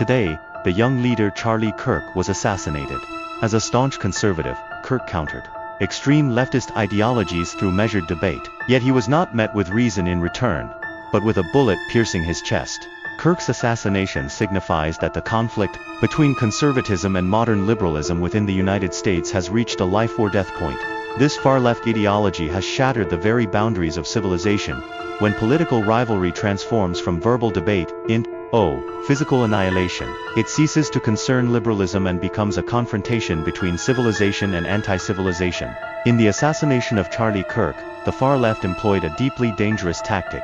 Today, the young leader Charlie Kirk was assassinated. As a staunch conservative, Kirk countered extreme leftist ideologies through measured debate, yet he was not met with reason in return, but with a bullet piercing his chest. Kirk's assassination signifies that the conflict between conservatism and modern liberalism within the United States has reached a life-or-death point. This far-left ideology has shattered the very boundaries of civilization, when political rivalry transforms from verbal debate into physical annihilation. It ceases to concern liberalism and becomes a confrontation between civilization and anti-civilization. In the assassination of Charlie Kirk, the far left employed a deeply dangerous tactic.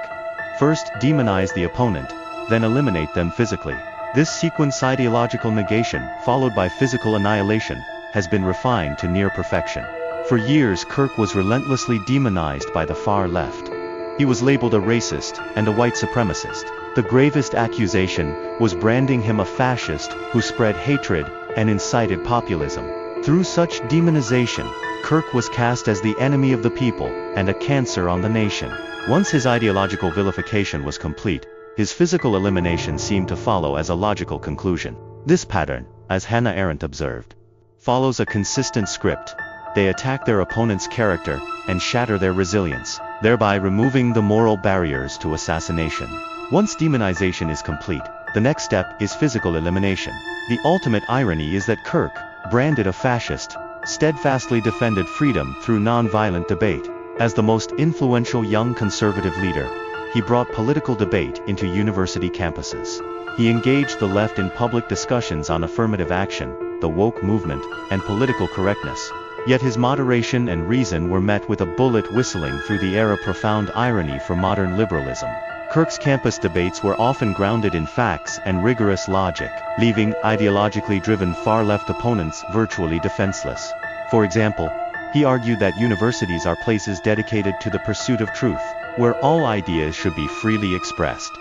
First, demonize the opponent, then eliminate them physically. This sequence, ideological negation, followed by physical annihilation, has been refined to near perfection. For years, Kirk was relentlessly demonized by the far left. He was labeled a racist and a white supremacist. The gravest accusation was branding him a fascist who spread hatred and incited populism. Through such demonization, Kirk was cast as the enemy of the people and a cancer on the nation. Once his ideological vilification was complete, his physical elimination seemed to follow as a logical conclusion. This pattern, as Hannah Arendt observed, follows a consistent script. They attack their opponent's character and shatter their resilience, thereby removing the moral barriers to assassination. Once demonization is complete, the next step is physical elimination. The ultimate irony is that Kirk, branded a fascist, steadfastly defended freedom through non-violent debate. As the most influential young conservative leader, he brought political debate into university campuses. He engaged the left in public discussions on affirmative action, the woke movement, and political correctness. Yet his moderation and reason were met with a bullet whistling through the air, a profound irony for modern liberalism. Kirk's campus debates were often grounded in facts and rigorous logic, leaving ideologically driven far-left opponents virtually defenseless. For example, he argued that universities are places dedicated to the pursuit of truth, where all ideas should be freely expressed.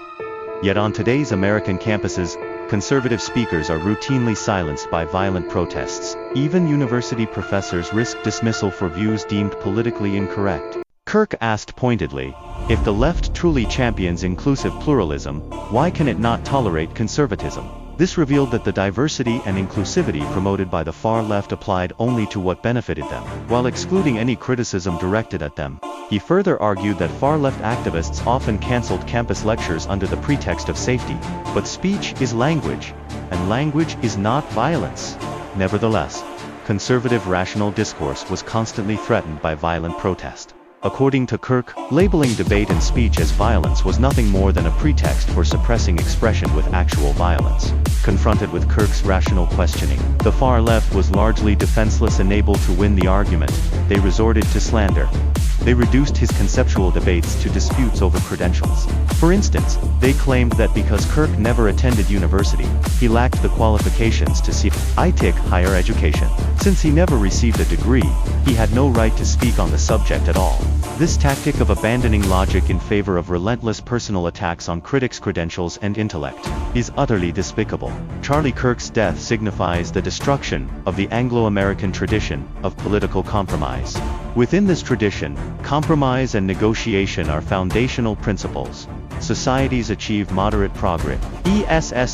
Yet on today's American campuses, conservative speakers are routinely silenced by violent protests. Even university professors risk dismissal for views deemed politically incorrect. Kirk asked pointedly, if the left truly champions inclusive pluralism, why can it not tolerate conservatism? This revealed that the diversity and inclusivity promoted by the far left applied only to what benefited them, while excluding any criticism directed at them. He further argued that far-left activists often canceled campus lectures under the pretext of safety. But speech is language, and language is not violence. Nevertheless, conservative rational discourse was constantly threatened by violent protest. According to Kirk, labeling debate and speech as violence was nothing more than a pretext for suppressing expression with actual violence. Confronted with Kirk's rational questioning, the far left was largely defenseless. Unable to win the argument, they resorted to slander. They reduced his conceptual debates to disputes over credentials. For instance, they claimed that because Kirk never attended university, he lacked the qualifications to seek higher education. Since he never received a degree, he had no right to speak on the subject at all. This tactic of abandoning logic in favor of relentless personal attacks on critics' credentials and intellect is utterly despicable. Charlie Kirk's death signifies the destruction of the Anglo-American tradition of political compromise. Within this tradition, compromise and negotiation are foundational principles. Societies achieve moderate progress,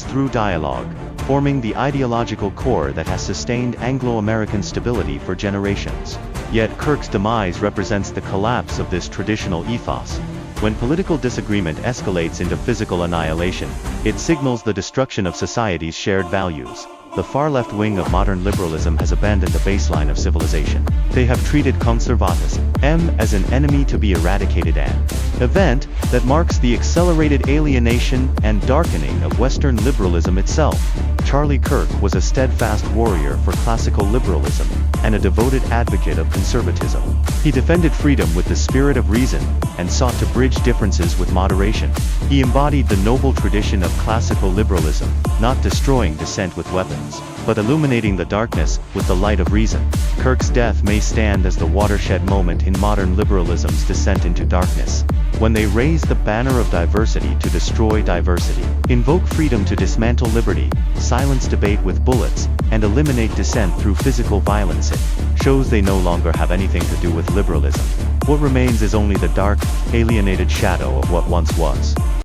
through dialogue, forming the ideological core that has sustained Anglo-American stability for generations. Yet Kirk's demise represents the collapse of this traditional ethos. When political disagreement escalates into physical annihilation, it signals the destruction of society's shared values. The far-left wing of modern liberalism has abandoned the baseline of civilization. They have treated conservatism as an enemy to be eradicated, an event that marks the accelerated alienation and darkening of Western liberalism itself. Charlie Kirk was a steadfast warrior for classical liberalism and a devoted advocate of conservatism. He defended freedom with the spirit of reason and sought to bridge differences with moderation. He embodied the noble tradition of classical liberalism, not destroying dissent with weapons, but illuminating the darkness with the light of reason. Kirk's death may stand as the watershed moment in modern liberalism's descent into darkness, when they raise the banner of diversity to destroy diversity, invoke freedom to dismantle liberty, silence debate with bullets, and eliminate dissent through physical violence. It shows they no longer have anything to do with liberalism. What remains is only the dark, alienated shadow of what once was.